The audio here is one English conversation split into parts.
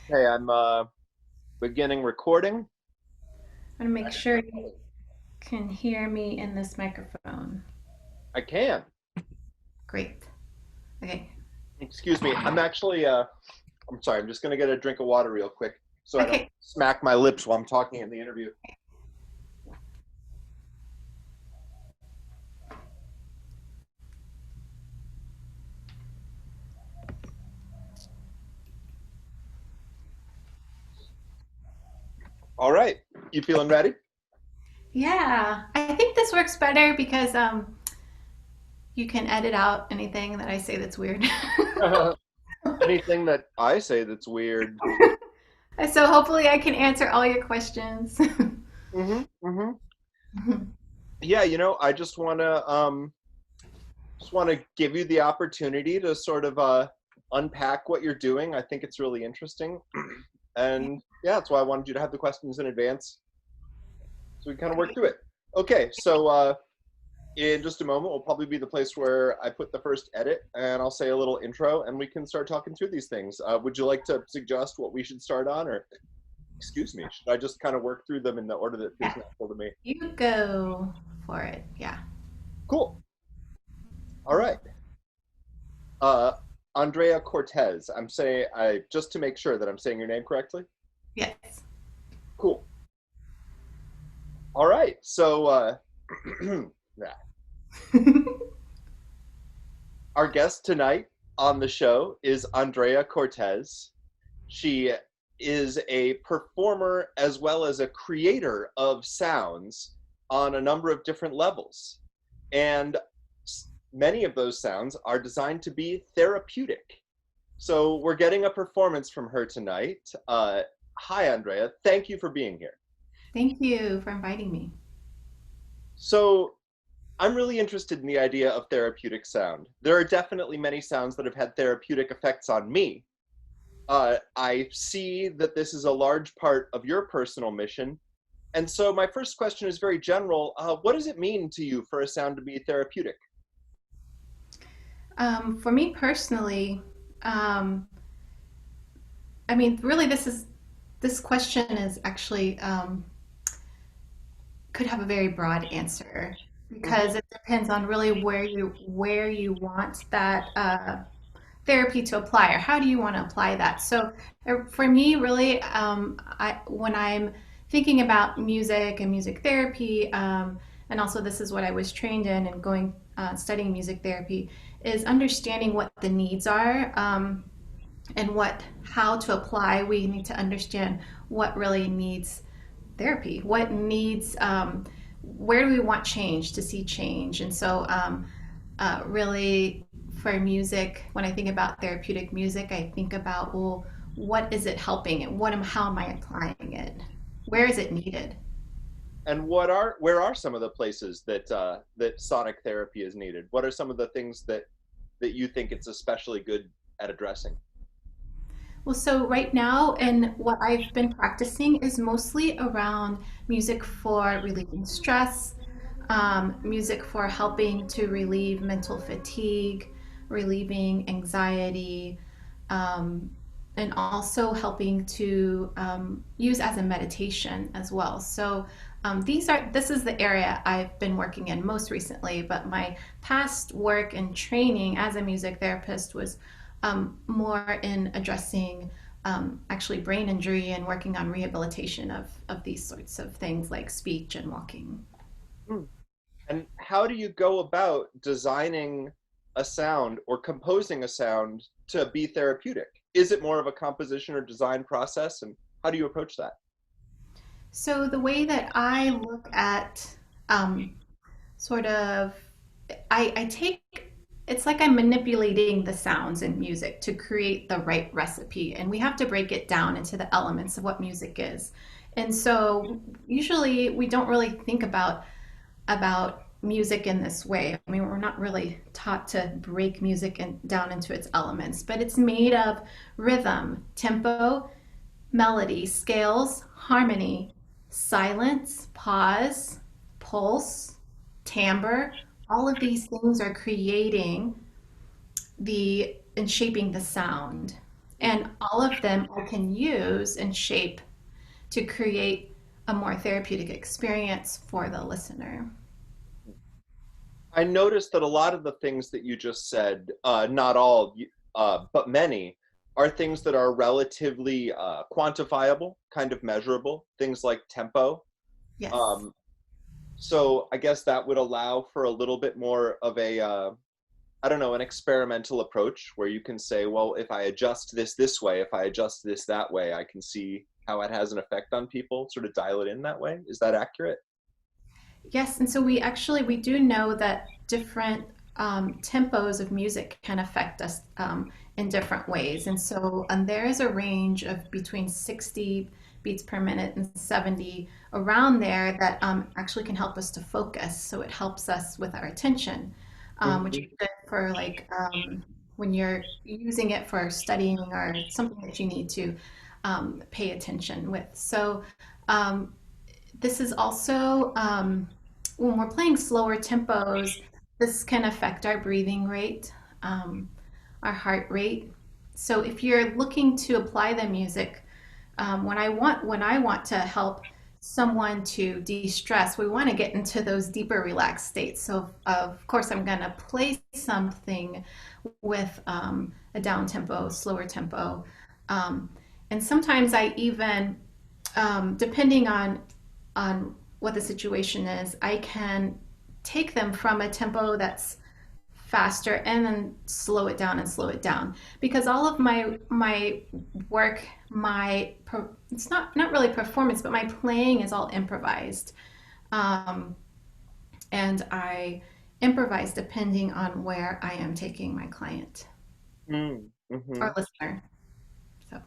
Okay, I'm beginning recording. I want to make sure you can hear me in this microphone. I can. Great. Okay. Excuse me. I'm sorry. I'm just gonna get a drink of water real quick so I don't Okay. smack my lips while I'm talking in the interview. All right. You feeling ready? Yeah, I think this works better because you can edit out anything that I say that's weird. Anything that I say that's weird. So hopefully I can answer all your questions. Mm-hmm. Yeah, I just wanna give you the opportunity to sort of unpack what you're doing. I think it's really interesting. And yeah, that's why I wanted you to have the questions in advance so we can kind of work Great. through it. Okay, so in just a moment will probably be the place where I put the first edit and I'll say a little intro and we can start talking through these things. Would you like to suggest what we should start on, or excuse me, should I just kind of work through them in the order that feels Yeah, natural to me? you go for it. Yeah. Cool. All right. Uh, Andrea Cortez. I'm saying I just to make sure that I'm saying your name correctly. Yes. Cool. All right. So yeah. Our guest tonight on the show is Andrea Cortez. She is a performer as well as a creator of sounds on a number of different levels. And many of those sounds are designed to be therapeutic. So we're getting a performance from her tonight. Hi, Andrea. Thank you for being here. Thank you for inviting me. So I'm really interested in the idea of therapeutic sound. There are definitely many sounds that have had therapeutic effects on me. I see that this is a large part of your personal mission. And so my first question is very general. What does it mean to you for a sound to be therapeutic? For me personally, um, I mean, really, this question is actually could have a very broad answer Mm-hmm. because it depends on really where you want that therapy to apply or how do you want to apply that. So for me, really, when I'm thinking about music and music therapy, and also this is what I was trained in and going studying music therapy, is understanding what the needs are. And what how to apply, we need to understand what really needs therapy, what needs where do we want change to see change. And so really for music, when I think about therapeutic music, I think about, well, what is it helping and how am I applying it, where is it needed. And where are some of the places that sonic therapy is needed? What are some of the things that you think it's especially good at addressing? Well, so right now, and what I've been practicing is mostly around music for relieving stress, music for helping to relieve mental fatigue, relieving anxiety, um, and also helping to use as a meditation as well. So this is the area I've been working in most recently, but my past work and training as a music therapist was more in addressing actually brain injury and working on rehabilitation of these sorts of things like speech and walking. Hmm. And how do you go about designing a sound or composing a sound to be therapeutic? Is it more of a composition or design process, and how do you approach that? So the way that I look at um, sort of, I take it's like I'm manipulating the sounds in music to create the right recipe, and we have to break it down into the elements of what music is. And so usually we don't really think about music in this way. I mean, we're not really taught to break music down into its elements, but it's made of rhythm, tempo, melody, scales, harmony, silence, pause, pulse, timbre. All of these things are creating the and shaping the sound. And all of them I can use and shape to create a more therapeutic experience for the listener. I noticed that a lot of the things that you just said, not all, but many, are things that are relatively quantifiable, kind of measurable, things like tempo. Yes. Um, so I guess that would allow for a little bit more of a, I don't know, an experimental approach where you can say, well, if I adjust this way, if I adjust this that way, I can see how it has an effect on people, sort of dial it in that way. Is that accurate? Yes, and so we do know that different tempos of music can affect us in different ways. And so there is a range of between 60 beats per minute and 70 around there that actually can help us to focus. So it helps us with our attention, which is Hmm. good for when you're using it for studying or something that you need to pay attention with. So this is also when we're playing slower tempos, this can affect our breathing rate, our heart rate. So if you're looking to apply the music, when I want to help someone to de-stress, we want to get into those deeper relaxed states. So of course, I'm going to play something with a down tempo, slower tempo, um, and sometimes I even, depending on what the situation is, I can take them from a tempo that's faster and then slow it down and slow it down, because all of my work, it's not really performance, but my playing is all improvised, um, and I improvise depending on where I am taking my client Mm-hmm. or listener. So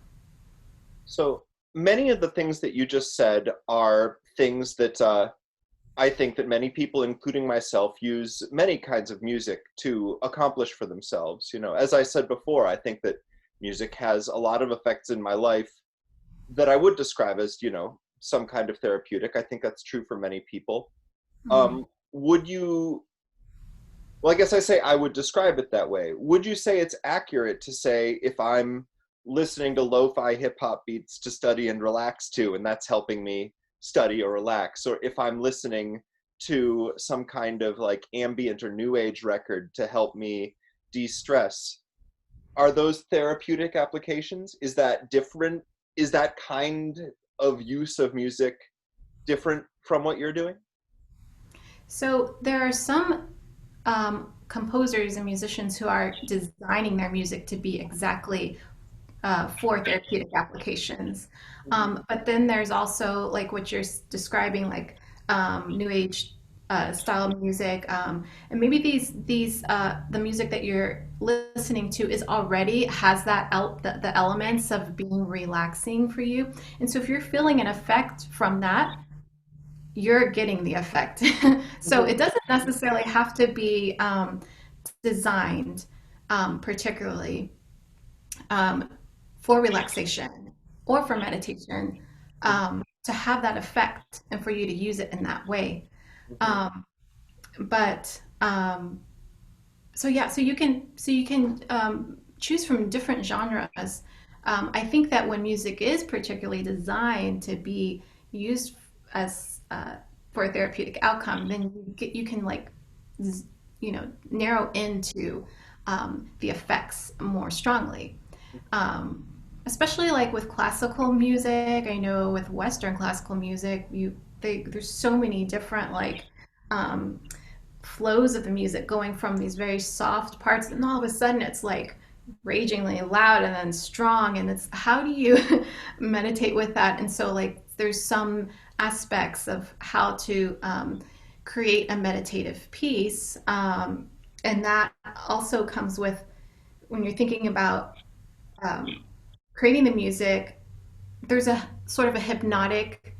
So many of the things that you just said are things that I think that many people, including myself, use many kinds of music to accomplish for themselves. You know, as I said before, I think that music has a lot of effects in my life that I would describe as, you know, some kind of therapeutic. I think that's true for many people. mm. Would you, well, I guess I say I would describe it that way. Would you say it's accurate to say if I'm listening to lo-fi hip hop beats to study and relax to, and that's helping me study or relax, or if I'm listening to some kind of like ambient or new age record to help me de-stress, are those therapeutic applications? Is that different? Is that kind of use of music different from what you're doing? So there are some composers and musicians who are designing their music to be exactly for therapeutic applications. Mhm. But then there's also like what you're describing, like new age style music, and maybe the music that you're listening to is already has the elements of being relaxing for you. And so if you're feeling an effect from that, you're getting the effect. So Mhm. it doesn't necessarily have to be designed particularly um, for relaxation or for meditation, to have that effect and for you to use it in that way. Mhm. Um, but so yeah, so you can choose from different genres. I think that when music is particularly designed to be used as for a therapeutic outcome, then you can like narrow into the effects more strongly. Um, Especially like with classical music, I know with Western classical music, there's so many different um, flows of the music going from these very soft parts, and all of a sudden it's like ragingly loud and then strong, and it's how do you meditate with that? And so like there's some aspects of how to create a meditative piece, and that also comes with when you're thinking about um, creating the music. There's a sort of a hypnotic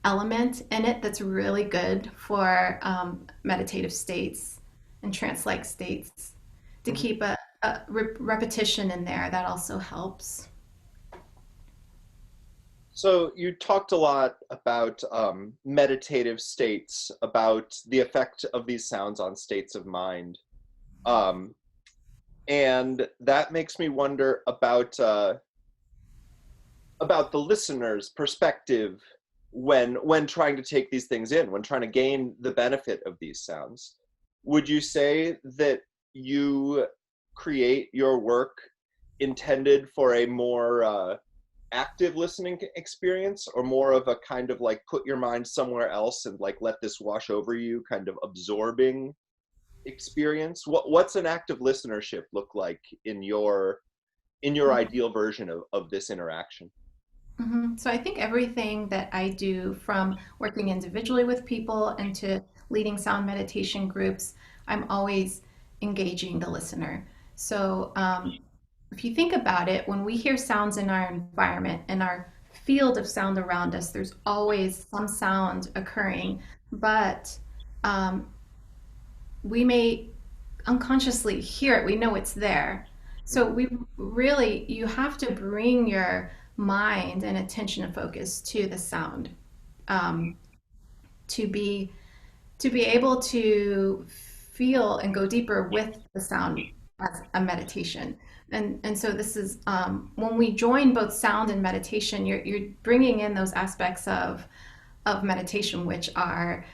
element in it that's really good for meditative states and trance-like states. To Mhm. keep a repetition in there, that also helps. So you talked a lot about meditative states, about the effect of these sounds on states of mind. Um, And that makes me wonder about the listener's perspective when trying to take these things in, when trying to gain the benefit of these sounds. Would you say that you create your work intended for a more active listening experience, or more of a kind of like put your mind somewhere else and like let this wash over you kind of absorbing experience? What's an active listenership look like in your ideal version of this interaction? So I think everything that I do, from working individually with people and to leading sound meditation groups, I'm always engaging the listener. So if you think about it, when we hear sounds in our environment, in our field of sound around us, there's always some sound occurring, but um, we may unconsciously hear it. We know it's there. So Mhm. we really, you have to bring your mind and attention and focus to the sound, um, to be to be able to feel and go deeper with the sound as a meditation. And so this is when we join both sound and meditation, you're bringing in those aspects of meditation, which are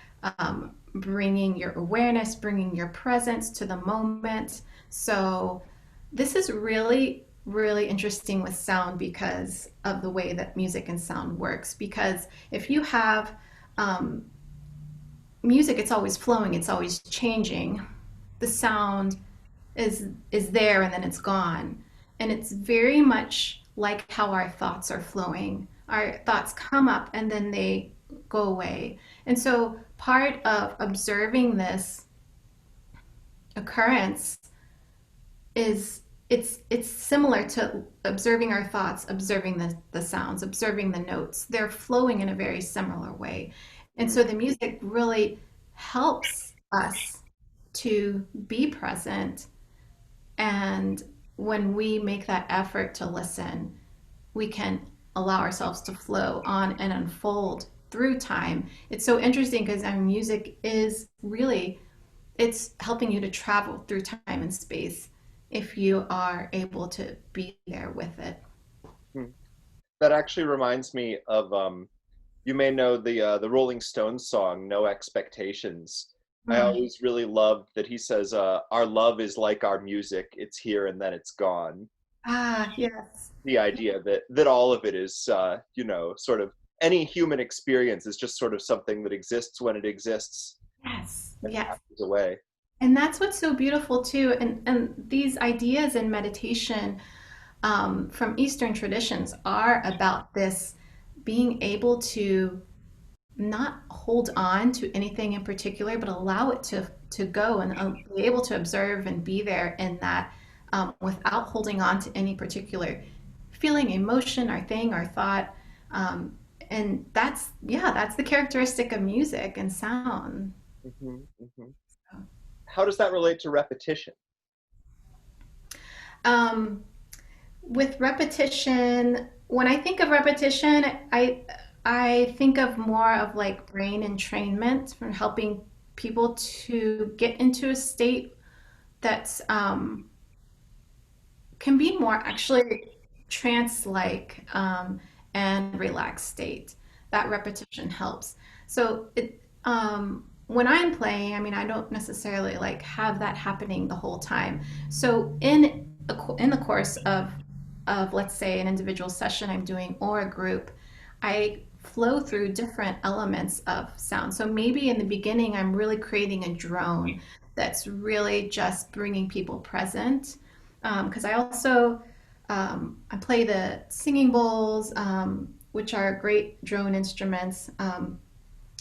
bringing your awareness, bringing your presence to the moment. So, this is really, really interesting with sound because of the way that music and sound works. Because if you have um, music, it's always flowing, it's always changing. The sound is there and then it's gone. And it's very much like how our thoughts are flowing. Our thoughts come up and then they go away. And so part of observing this occurrence is it's similar to observing our thoughts, observing the sounds, observing the notes. They're flowing in a very similar way. And Mm, so the music really helps us to be present. And when we make that effort to listen, we can allow ourselves to flow on and unfold through time. It's so interesting because music is really, it's helping you to travel through time and space if you are able to be there with it. mm. That actually reminds me of you may know the Rolling Stones song "No Expectations." I Hmm. always really loved that he says, "Our love is like our music; it's here and then it's gone." Ah, yes. The idea that all of it is, sort of any human experience is just sort of something that exists when it exists Yes. and Yes. passes away. And that's what's so beautiful too. And these ideas in meditation from Eastern traditions are about this being able to not hold on to anything in particular, but allow it to go and be able to observe and be there in that without holding on to any particular feeling, emotion, or thing or thought. Um, and that's yeah, that's the characteristic of music and sound. Hmm. Hmm. How does that relate to repetition? Um, with repetition, when I think of repetition, I think of more of like brain entrainment for helping people to get into a state that's can be more actually trance-like and relaxed state. That repetition helps. So when I'm playing, I mean, I don't necessarily like have that happening the whole time. So in the course of let's say an individual session I'm doing or a group, I flow through different elements of sound. So maybe in the beginning, I'm really creating a drone that's really just bringing people present because I also I play the singing bowls, which are great drone instruments.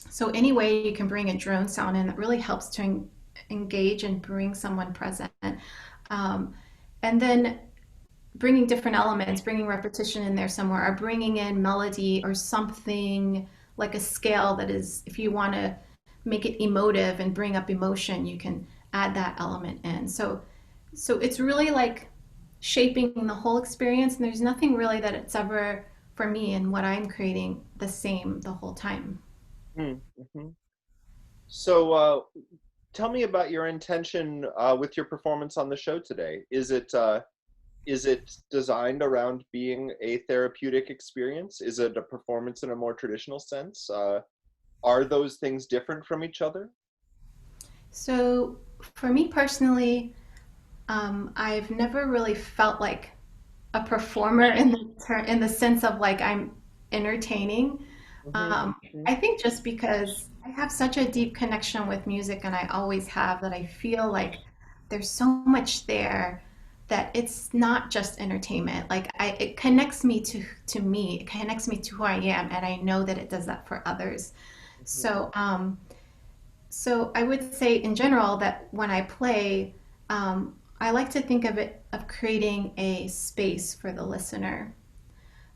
So any way you can bring a drone sound in, that really helps to engage and bring someone present. Um, and then bringing different elements, bringing repetition in there somewhere, or bringing in melody or something like a scale that is, if you want to make it emotive and bring up emotion, you can add that element in. So it's really like shaping the whole experience, and there's nothing really that it's ever for me and what I'm creating the same the whole time. Hmm. Hmm. So, tell me about your intention with your performance on the show today. Is it designed around being a therapeutic experience? Is it a performance in a more traditional sense? Are those things different from each other? So, for me personally, I've never really felt like a performer in the sense of like I'm entertaining. Hmm. Um, I think just because I have such a deep connection with music, and I always have, that I feel like there's so much there that it's not just entertainment. Like it connects me to me. It connects me to who I am, and I know that it does that for others. Hmm. So, so I would say in general that when I play, I like to think of it of creating a space for the listener.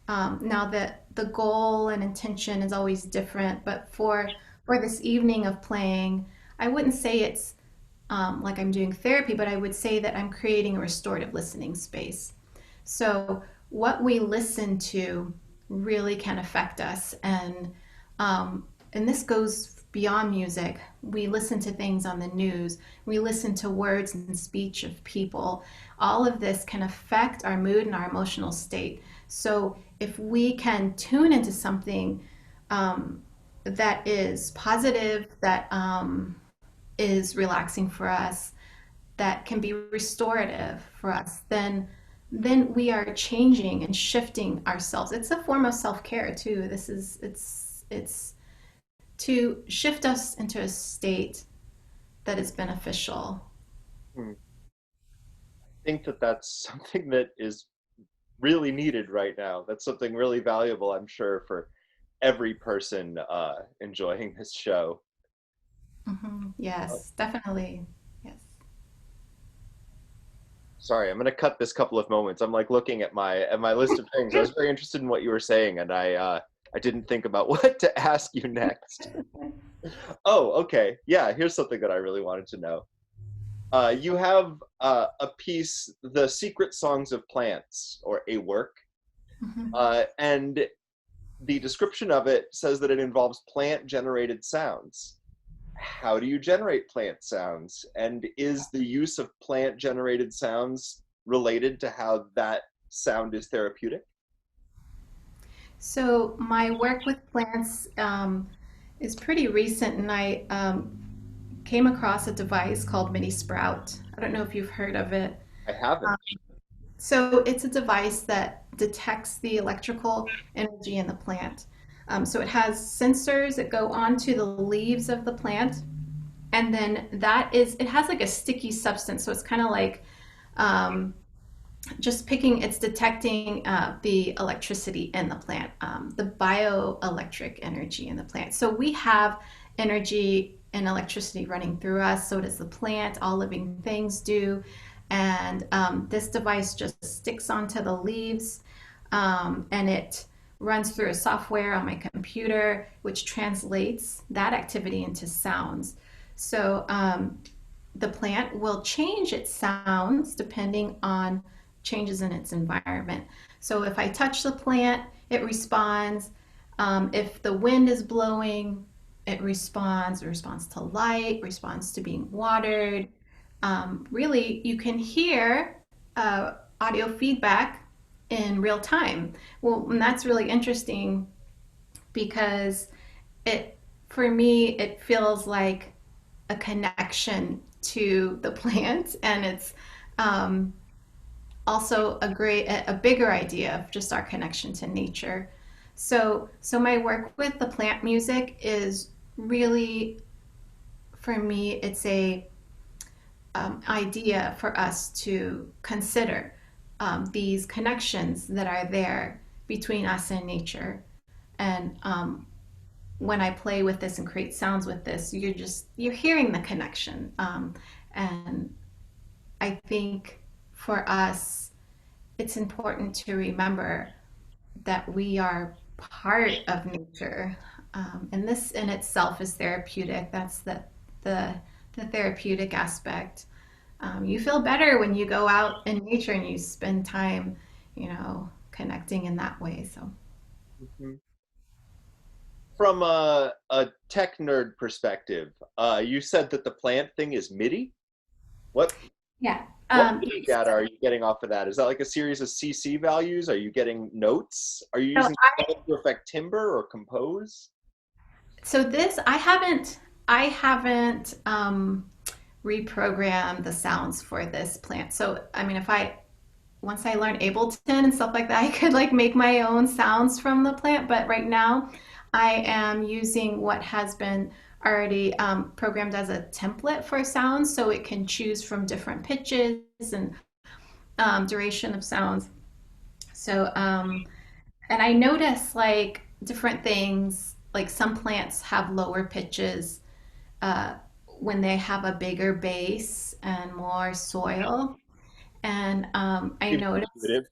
Now that the goal and intention is always different, but for this evening of playing, I wouldn't say it's like I'm doing therapy, but I would say that I'm creating a restorative listening space. So what we listen to really can affect us, and this goes beyond music. We listen to things on the news. We listen to words and speech of people. All of this can affect our mood and our emotional state. So if we can tune into something um, that is positive, that is relaxing for us, that can be restorative for us, then we are changing and shifting ourselves. It's a form of self-care too. This is it's to shift us into a state that is beneficial. Hmm. I think that that's something that is really needed right now. That's something really valuable, I'm sure, for every person enjoying this show. Uh, Yes, definitely. Yes. Sorry, I'm going to cut this couple of moments. I'm like looking at my list of things. I was very interested in what you were saying, and I didn't think about what to ask you next. Oh, okay. Yeah, here's something that I really wanted to know. You have a piece, "The Secret Songs of Plants," or a work, and the description of it says that it involves plant-generated sounds. How do you generate plant sounds? And is the use of plant-generated sounds related to how that sound is therapeutic? So my work with plants is pretty recent, and I came across a device called Mini Sprout. I don't know if you've heard of it. I haven't. So it's a device that detects the electrical energy in the plant. So it has sensors that go onto the leaves of the plant, and then it has like a sticky substance. So it's kind of like um, just picking, it's detecting the electricity in the plant, the bioelectric energy in the plant. So we have energy and electricity running through us. So does the plant. All living things do. And this device just sticks onto the leaves, and it runs through a software on my computer, which translates that activity into sounds. So the plant will change its sounds depending on changes in its environment. So if I touch the plant, it responds. If the wind is blowing, it responds. It responds to light, responds to being watered. Really, you can hear audio feedback in real time. Well, and that's really interesting because it, for me, it feels like a connection to the plant, and it's um, also a bigger idea of just our connection to nature. So my work with the plant music is really, for me, it's a idea for us to consider these connections that are there between us and nature. And when I play with this and create sounds with this, you're hearing the connection. And I think for us, it's important to remember that we are part of nature, and this in itself is therapeutic. That's the the therapeutic aspect. You feel better when you go out in nature and you spend time, connecting in that way. So. Mhm. From a tech nerd perspective, you said that the plant thing is MIDI. What Yeah. what MIDI Yes. data are you getting off of that? Is that like a series of CC values? Are you getting notes? Are you So using something to affect timbre or compose? this I haven't reprogrammed the sounds for this plant. So I mean, if I once I learn Ableton and stuff like that, I could like make my own sounds from the plant. But right now, I am using what has been already programmed as a template for sounds, so it can choose from different pitches and duration of sounds. So, and I notice like different things, like some plants have lower pitches uh, when they have a bigger base and more soil. And I Seems noticed, intuitive.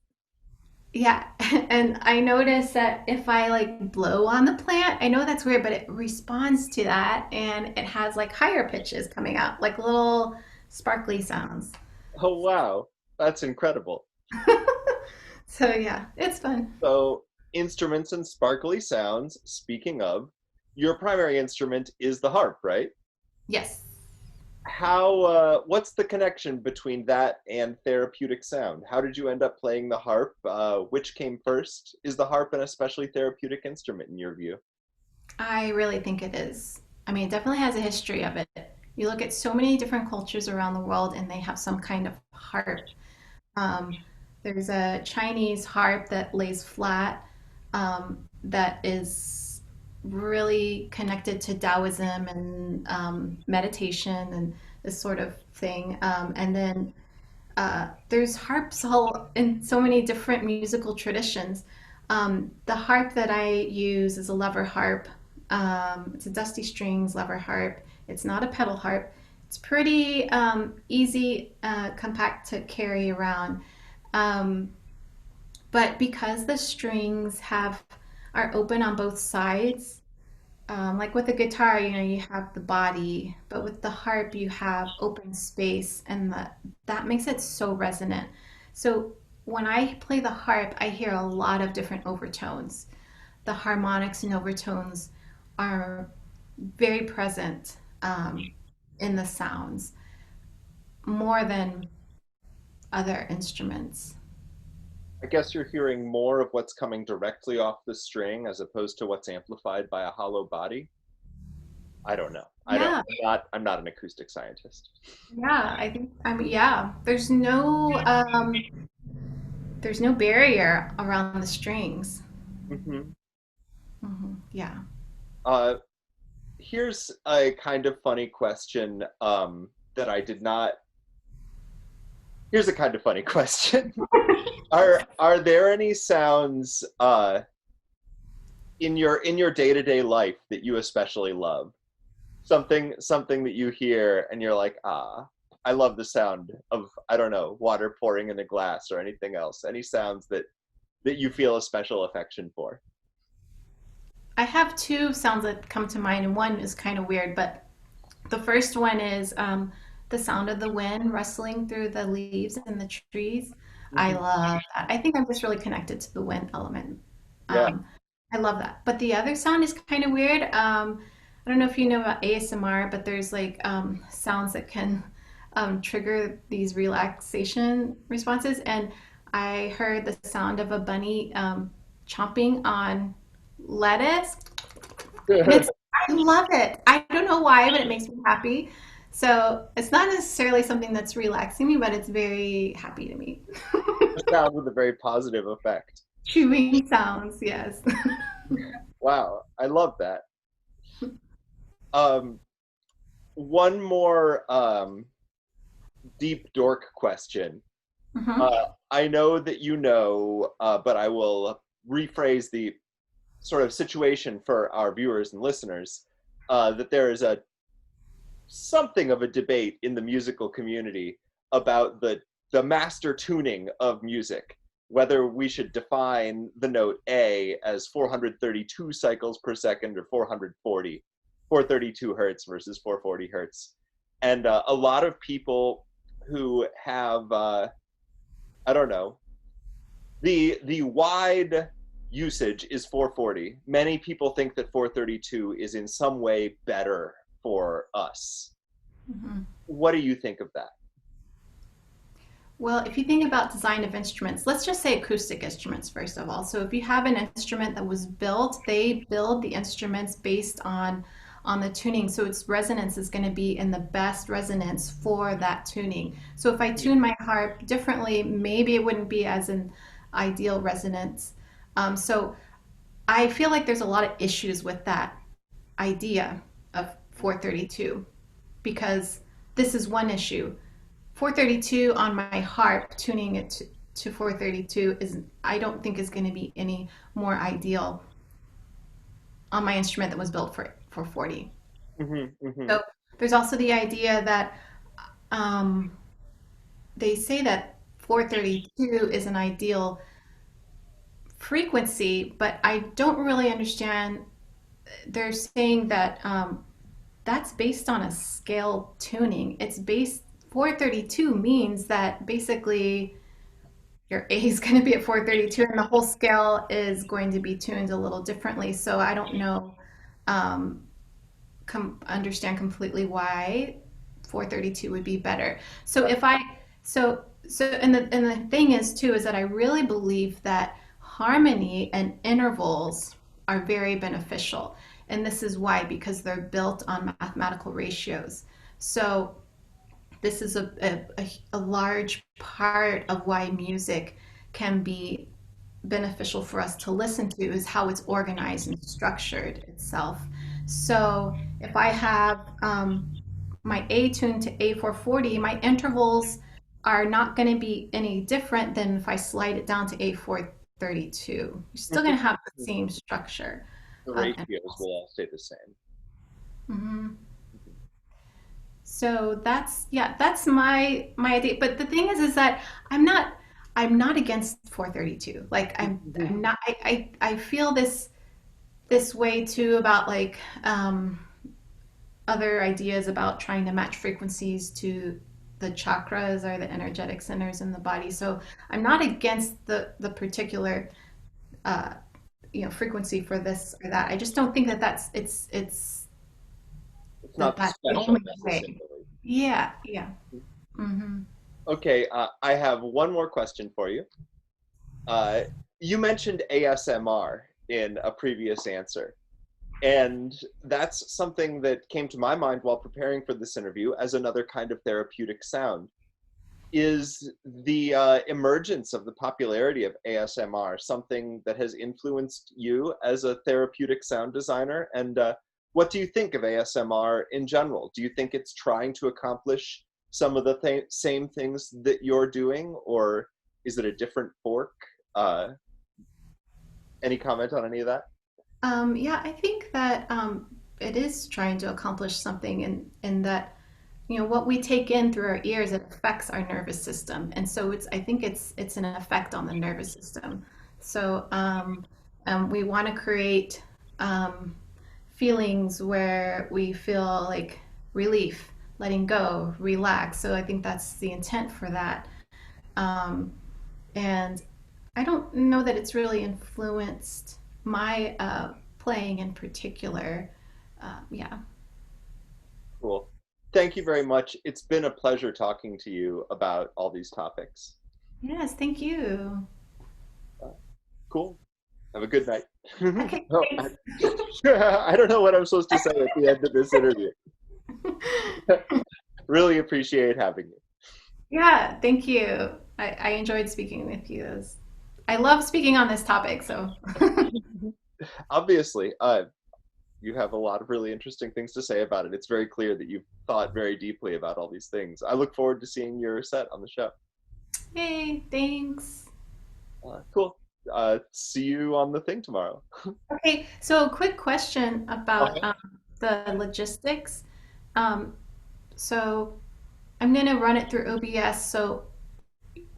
yeah, and I noticed that if I like blow on the plant, I know that's weird, but it responds to that and it has like higher pitches coming out, like little sparkly sounds. Oh wow, that's incredible. So yeah, it's fun. So instruments and sparkly sounds. Speaking of, your primary instrument is the harp, right? Yes. How what's the connection between that and therapeutic sound? How did you end up playing the harp? Which came first? Is the harp an especially therapeutic instrument in your view? I really think it is. I mean, it definitely has a history of it. You look at so many different cultures around the world and they have some kind of harp. Um, there's a Chinese harp that lays flat that is really connected to Taoism and meditation and this sort of thing. And then there's harps all in so many different musical traditions. The harp that I use is a lever harp. It's a dusty strings lever harp. It's not a pedal harp. It's pretty easy, compact to carry around. Um, but because the strings have are open on both sides, like with the guitar, you know, you have the body, but with the harp, you have open space, and that makes it so resonant. So when I play the harp, I hear a lot of different overtones. The harmonics and overtones are very present in the sounds more than other instruments. I guess you're hearing more of what's coming directly off the string as opposed to what's amplified by a hollow body. I don't know. I don't. Yeah, I'm not an acoustic scientist. yeah, I think I mean yeah. There's no barrier around the strings. Hmm. Yeah. Uh, Here's a kind of funny question that I did not. Here's a kind of funny question. Are there any sounds in your day-to-day life that you especially love? Something that you hear and you're like, ah, I love the sound of, I don't know, water pouring in a glass or anything else. Any sounds that you feel a special affection for? I have two sounds that come to mind, and one is kind of weird, but the first one is the sound of the wind rustling through the leaves in the trees. I Hmm. love that. I think I'm just really connected to the wind element. Yeah. Um, I love that. But the other sound is kind of weird. I don't know if you know about ASMR, but there's like sounds that can trigger these relaxation responses. And I heard the sound of a bunny chomping on lettuce, and it's I love it. I don't know why, but it makes me happy. So it's not necessarily something that's relaxing me, but it's very happy to me. A sound with a very positive effect. Chewing sounds, yes. Wow, I love that. Um, One more deep dork question. Hmm. I know that you know, but I will rephrase the sort of situation for our viewers and listeners. That there is a something of a debate in the musical community about the master tuning of music, whether we should define the note A as 432 cycles per second or 440, 432 hertz versus 440 hertz. And a lot of people who have I don't know, the wide usage is 440. Many people think that 432 is in some way better for us. Mhm. What do you think of that? Well, if you think about design of instruments, let's just say acoustic instruments first of all. So if you have an instrument that was built, they build the instruments based on the tuning. So its resonance is going to be in the best resonance for that tuning. So if I tune my harp differently, maybe it wouldn't be as an ideal resonance. So I feel like there's a lot of issues with that idea of 432 because this is one issue. 432 on my harp, tuning it to 432 is I don't think is going to be any more ideal on my instrument that was built for 40. Hmm. Hmm. So there's also the idea that um, they say that 432 is an ideal frequency, but I don't really understand. They're saying that that's based on a scale tuning. It's based 432 means that basically your A is going to be at 432 and the whole scale is going to be tuned a little differently. So I don't know, um, understand completely why 432 would be better. So Right. if I, and the thing is too, is that I really believe that harmony and intervals are very beneficial. And this is why, because they're built on mathematical ratios. So this is a large part of why music can be beneficial for us to listen to is how it's organized and structured itself. So if I have my A tuned to A440, my intervals are not going to be any different than if I slide it down to A432. You're still going to have the same structure The of ratios intervals. will all stay the same. Mhm. So that's yeah, that's my idea. But the thing is that I'm not I'm not against 432. Like I'm not I feel this way too about like other ideas about trying to match frequencies to the chakras or the energetic centers in the body. So I'm not against the particular uh, frequency for this or that. I just don't think that it's It's not that's the special only way. necessarily. Yeah, yeah. Hmm. Okay, I have one more question for you. Uh, you mentioned ASMR in a previous answer, and that's something that came to my mind while preparing for this interview as another kind of therapeutic sound. Is the emergence of the popularity of ASMR something that has influenced you as a therapeutic sound designer? And what do you think of ASMR in general? Do you think it's trying to accomplish some of the same things that you're doing, or is it a different fork? Uh, any comment on any of that? Yeah, I think that it is trying to accomplish something in that, what we take in through our ears, it affects our nervous system. And so I think it's an effect on the nervous system. So we want to create um, feelings where we feel like relief, letting go, relax. So I think that's the intent for that. Um, and I don't know that it's really influenced my playing in particular. Yeah. Cool. Thank you very much. It's been a pleasure talking to you about all these topics. Yes, thank you. Uh, cool. Have a good night. Okay, Oh, thanks. I don't know what I'm supposed to say at the end of this interview. Really appreciate having you. Yeah, thank you. I enjoyed speaking with you. I love speaking on this topic, so Obviously, you have a lot of really interesting things to say about it. It's very clear that you've thought very deeply about all these things. I look forward to seeing your set on the show. yay, thanks. Cool. See you on the thing tomorrow. Okay, so a quick question about Uh-huh. the logistics. Um, so I'm gonna run it through OBS. So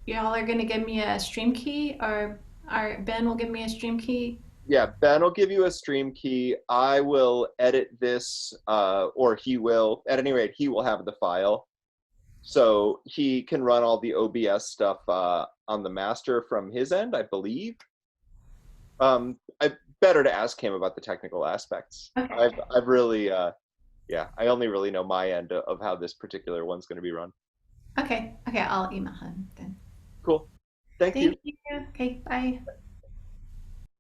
y'all are gonna give me a stream key, or Ben will give me a stream key. Yeah, Ben will give you a stream key. I will edit this, or he will. At any rate, he will have the file. So he can run all the OBS stuff on the master from his end, I believe. I better to ask him about the technical aspects. Okay. I've really yeah, I only really know my end of how this particular one's going to be run. Okay. Okay. I'll email him then. Cool. Thank you. Thank you. Okay. Bye.